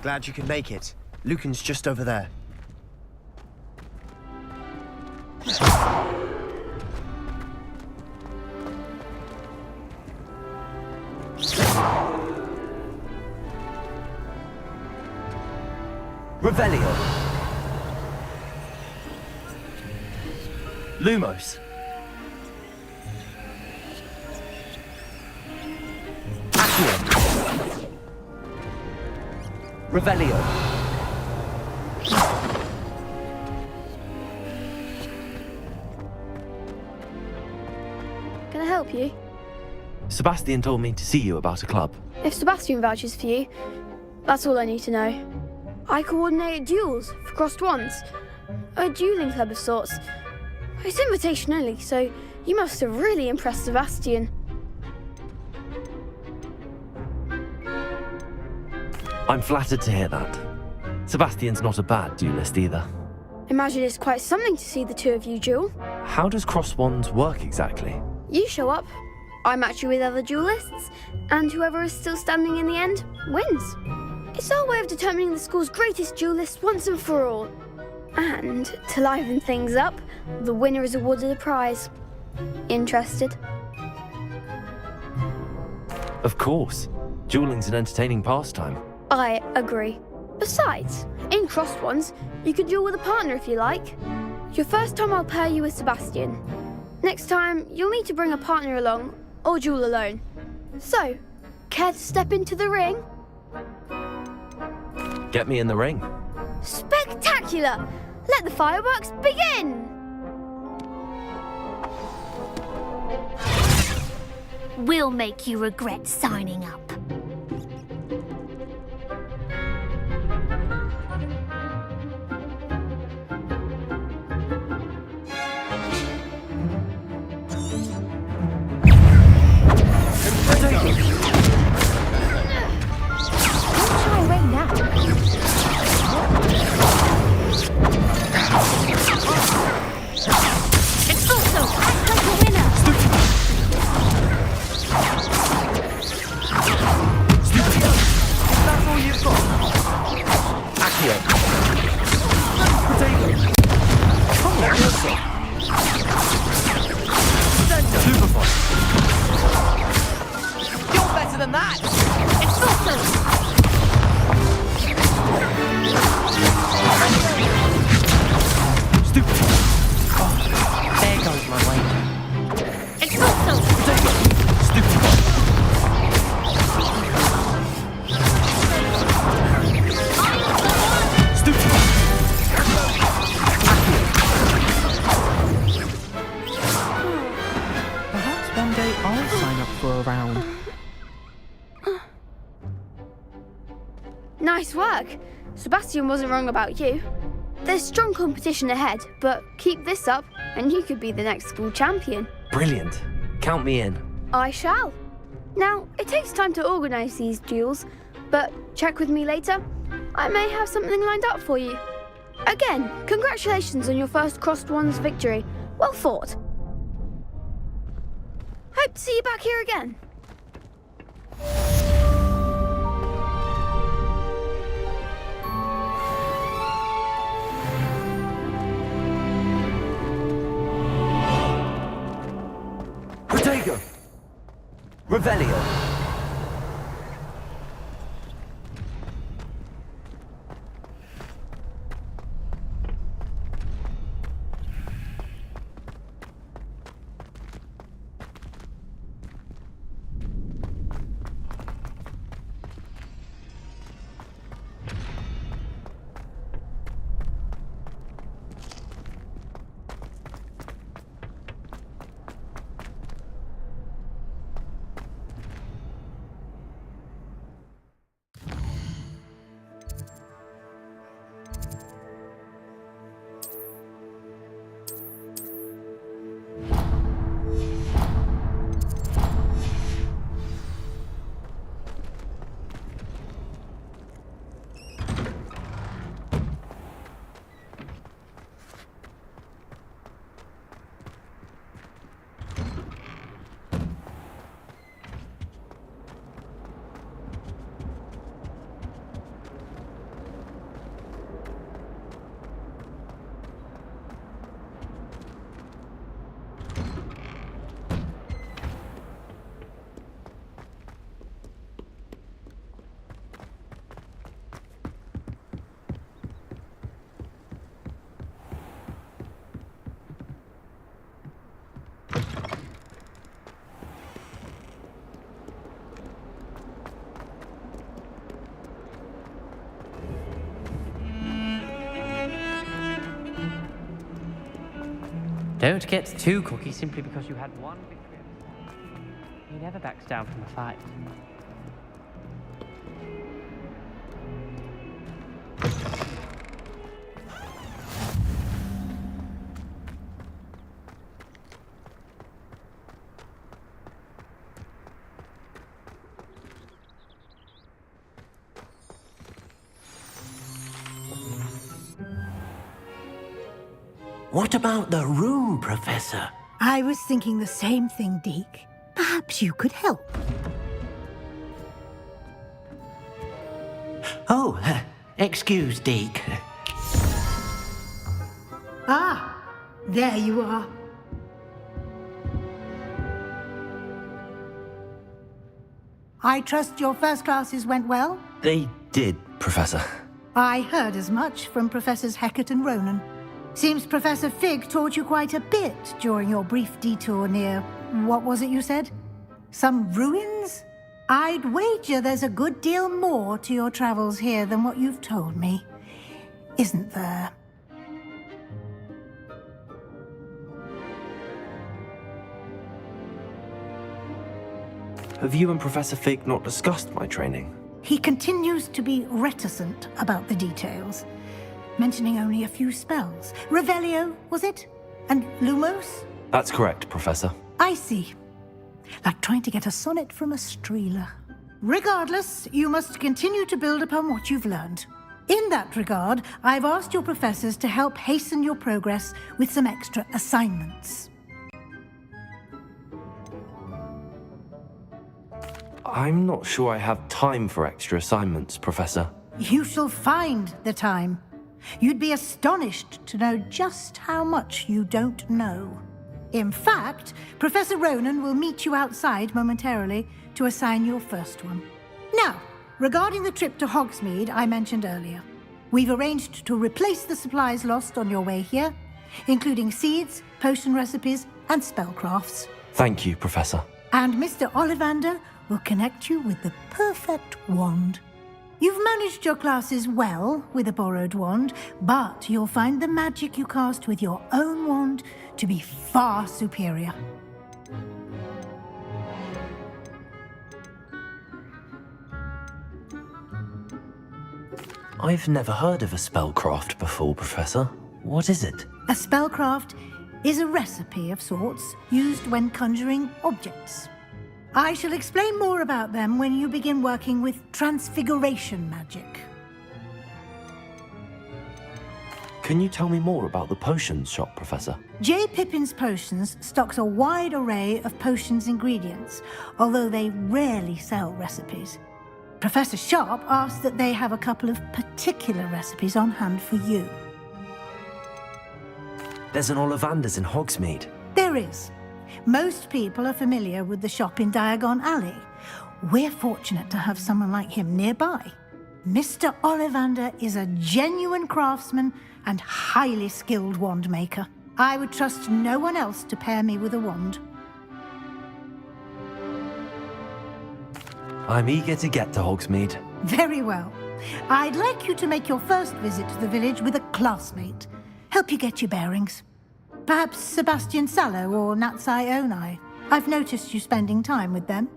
Glad you could make it. Lucan's just over there. Revelio. Lumos. Accio. Revelio. Can I help you? Sebastian told me to see you about a club. If Sebastian vouches for you, that's all I need to know. I coordinate duels for crossed wands. A dueling club of sorts. It's invitation only, so you must have really impressed Sebastian. I'm flattered to hear that. Sebastian's not a bad duelist either. Imagine it's quite something to see the two of you duel. How does cross wands work exactly? You show up, I match you with other duelists, and whoever is still standing in the end wins. It's our way of determining the school's greatest duelist once and for all. And to liven things up, the winner is awarded a prize. Interested? Of course. Dueling's an entertaining pastime. I agree. Besides, in crossed ones, you can duel with a partner if you like. Your first time I'll pair you with Sebastian. Next time, you'll need to bring a partner along, or duel alone. So, care to step into the ring? Get me in the ring. Spectacular! Let the fireworks begin! We'll make you regret signing up. It's also act like a winner! That's all you've got? Accio. Potato. Come on, Wilson. Superfly. You're better than that! It's also... Stupid. There goes my wager. It's also... Stupid. Perhaps one day I'll sign up for a round. Nice work. Sebastian wasn't wrong about you. There's strong competition ahead, but keep this up and you could be the next school champion. Brilliant. Count me in. I shall. Now, it takes time to organise these duels, but check with me later. I may have something lined up for you. Again, congratulations on your first Crossed Wands victory. Well fought. Hope to see you back here again. Protego. Revelio. Don't get too cocky simply because you had one victory. He never backs down from a fight. What about the room, Professor? I was thinking the same thing, Deke. Perhaps you could help. Oh, excuse, Deke. Ah, there you are. I trust your first classes went well? They did, Professor. I heard as much from Professors Hecat and Ronan. Seems Professor Fig taught you quite a bit during your brief detour near... what was it you said? Some ruins? I'd wager there's a good deal more to your travels here than what you've told me. Isn't there? Have you and Professor Fig not discussed my training? He continues to be reticent about the details, mentioning only a few spells. Revelio, was it? And Lumos? That's correct, Professor. I see. Like trying to get a sonnet from a streeler. Regardless, you must continue to build upon what you've learned. In that regard, I've asked your professors to help hasten your progress with some extra assignments. I'm not sure I have time for extra assignments, Professor. You shall find the time. You'd be astonished to know just how much you don't know. In fact, Professor Ronan will meet you outside momentarily to assign your first one. Now, regarding the trip to Hogsmeade I mentioned earlier, we've arranged to replace the supplies lost on your way here, including seeds, potion recipes, and spellcrafts. Thank you, Professor. And Mr. Ollivander will connect you with the perfect wand. You've managed your classes well with a borrowed wand, but you'll find the magic you cast with your own wand to be far superior. I've never heard of a spellcraft before, Professor. What is it? A spellcraft is a recipe of sorts used when conjuring objects. I shall explain more about them when you begin working with transfiguration magic. Can you tell me more about the potions shop, Professor? J. Pippin's Potions stocks a wide array of potions ingredients, although they rarely sell recipes. Professor Sharp asked that they have a couple of particular recipes on hand for you. There's an Ollivander's in Hogsmeade. There is. Most people are familiar with the shop in Diagon Alley. We're fortunate to have someone like him nearby. Mr. Ollivander is a genuine craftsman and highly skilled wand maker. I would trust no one else to pair me with a wand. I'm eager to get to Hogsmeade. Very well. I'd like you to make your first visit to the village with a classmate. Help you get your bearings. Perhaps Sebastian Sallow or Natsai Onai. I've noticed you spending time with them.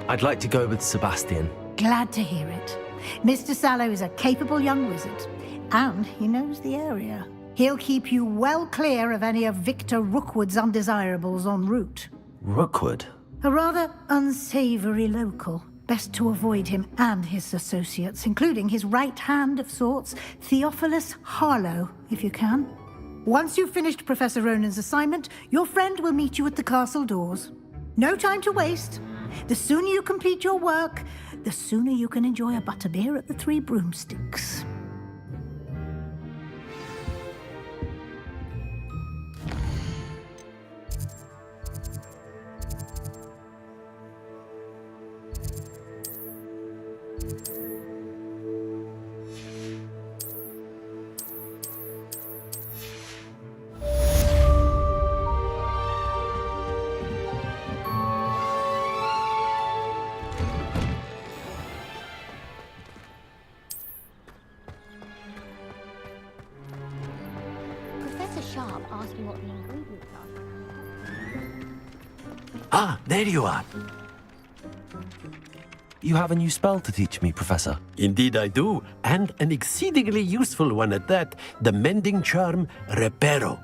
I'd like to go with Sebastian. Glad to hear it. Mr. Sallow is a capable young wizard, and he knows the area. He'll keep you well clear of any of Victor Rookwood's undesirables en route. Rookwood? A rather unsavory local. Best to avoid him and his associates, including his right hand of sorts, Theophilus Harlow, if you can. Once you've finished Professor Ronan's assignment, your friend will meet you at the castle doors. No time to waste. The sooner you complete your work, the sooner you can enjoy a butterbeer at the Three Broomsticks. Sharp asked me what the ingredients are. Ah, there you are. You have a new spell to teach me, Professor. Indeed I do, and an exceedingly useful one at that, the mending charm Reparo.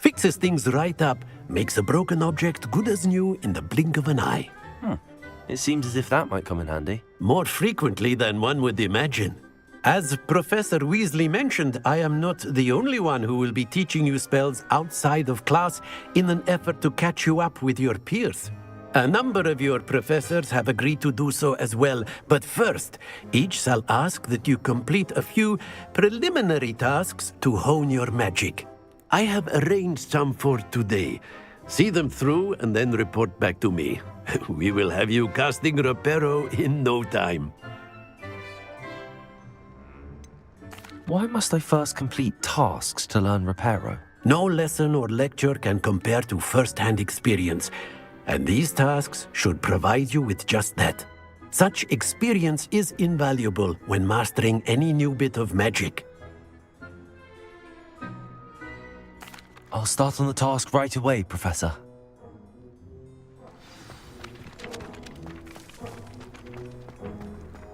Fixes things right up, makes a broken object good as new in the blink of an eye. It seems as if that might come in handy. More frequently than one would imagine. As Professor Weasley mentioned, I am not the only one who will be teaching you spells outside of class in an effort to catch you up with your peers. A number of your professors have agreed to do so as well, but first, each shall ask that you complete a few preliminary tasks to hone your magic. I have arranged some for today. See them through and then report back to me. We will have you casting Reparo in no time. Why must I first complete tasks to learn Reparo? No lesson or lecture can compare to first-hand experience, and these tasks should provide you with just that. Such experience is invaluable when mastering any new bit of magic. I'll start on the task right away, Professor.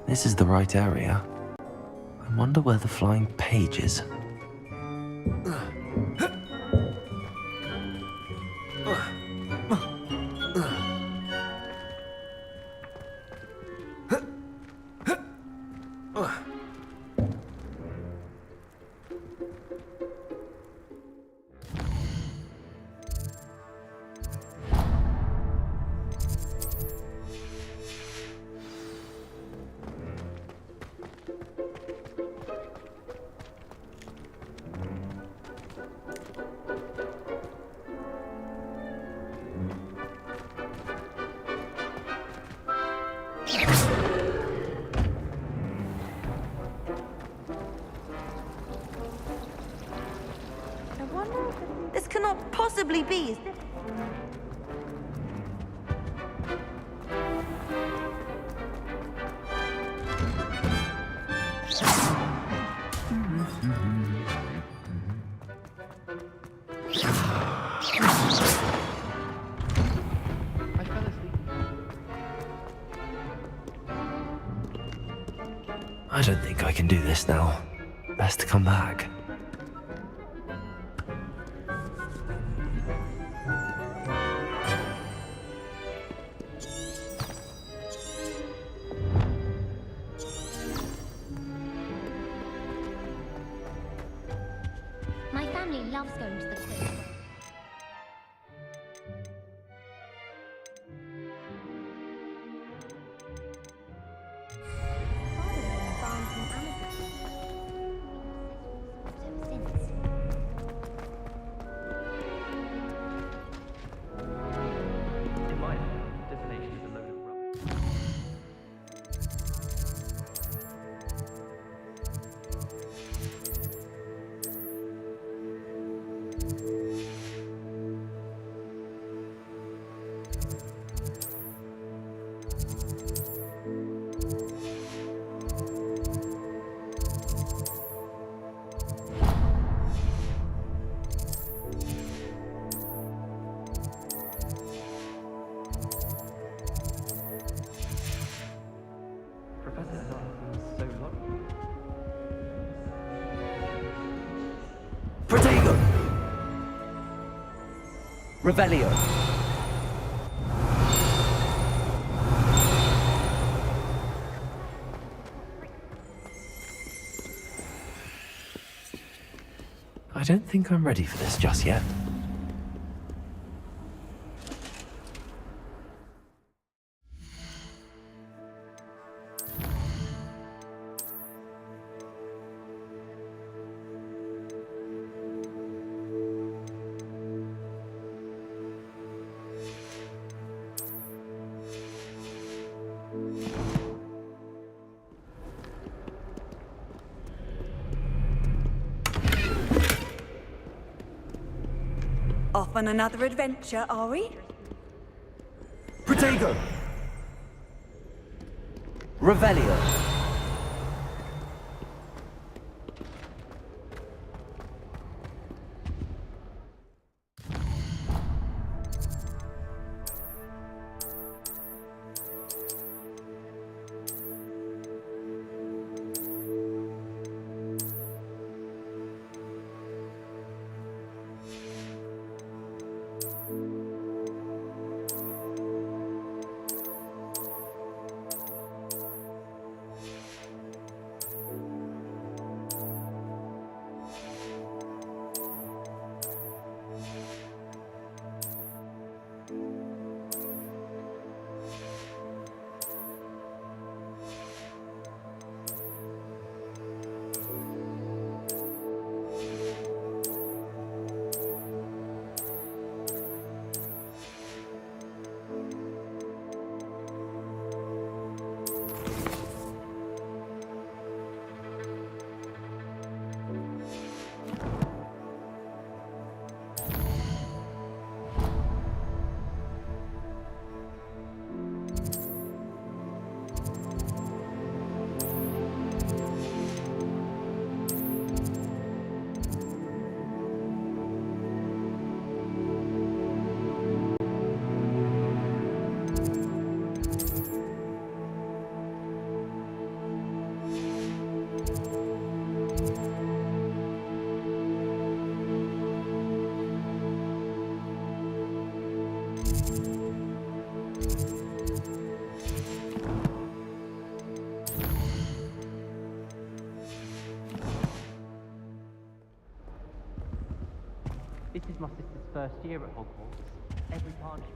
This is the right area. I wonder where the flying page is. This cannot possibly be. I don't think I can do this now. Best to come back. My family loves going to the quiz. In my divination is a load of rubbish. Professor Dark is so lucky. Protego! Revelio. I don't think I'm ready for this just yet. Off on another adventure, are we? Protego! Revelio. This is my sister's first year at Hogwarts. Every time she...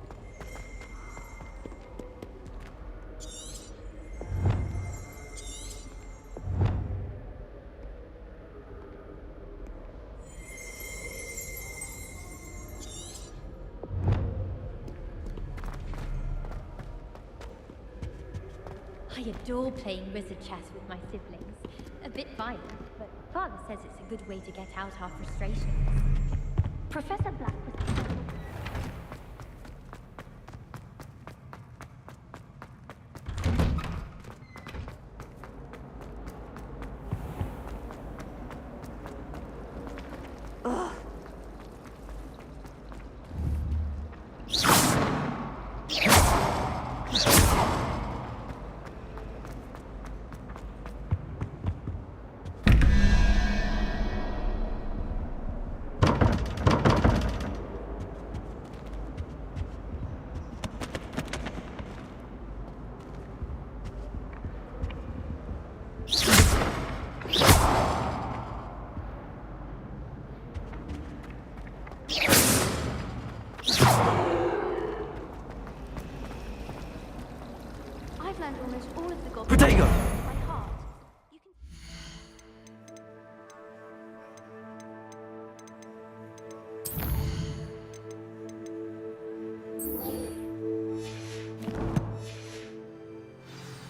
I adore playing wizard chess with my siblings. A bit violent, but Father says it's a good way to get out our frustrations. Professor Black was... I've learned almost all of the goblins Protego! by heart. You can...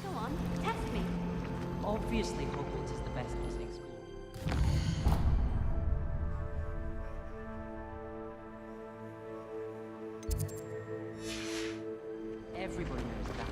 Go on, test me. Obviously, Hogwarts is the best listening school. Everybody knows that.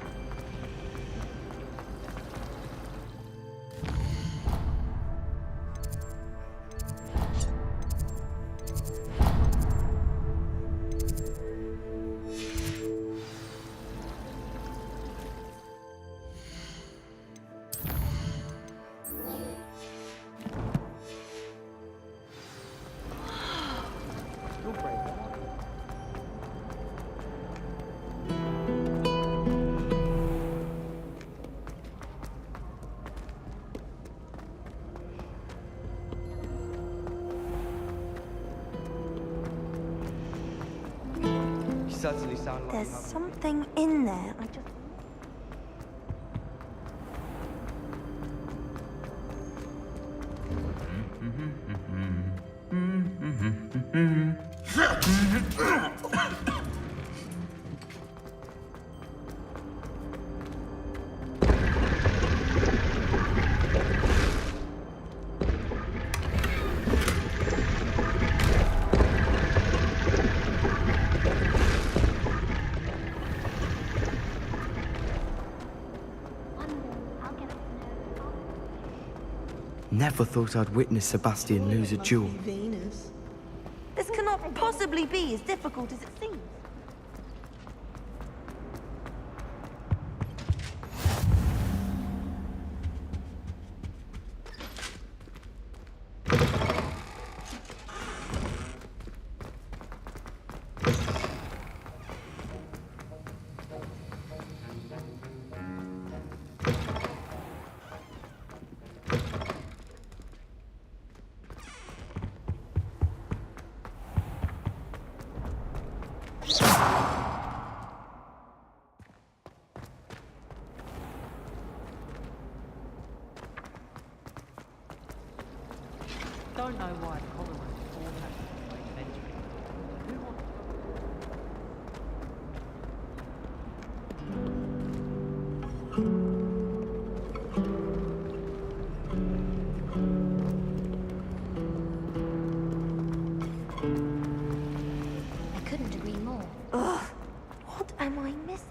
You're brave. You certainly sound like There's you have- something in there. I just. Never thought I'd witness Sebastian lose a duel. Venus. This cannot possibly be as difficult as it seems. Don't know why colonists all have to play adventuring. Who wants I couldn't agree more. Ugh, what am I missing?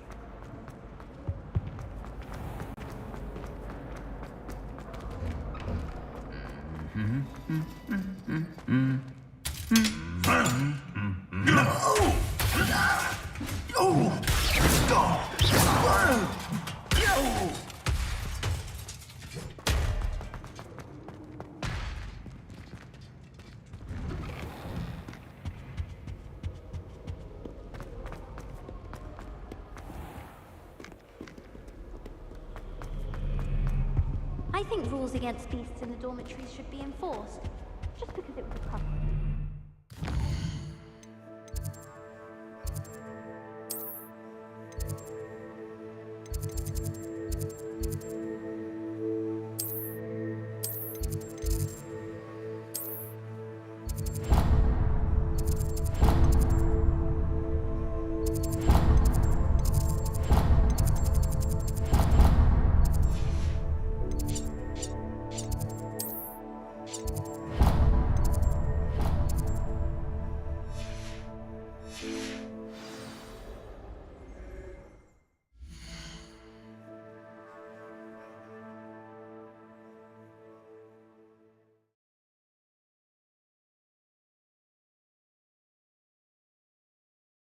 I think rules against beasts in the dormitories should be enforced, just because it was a problem.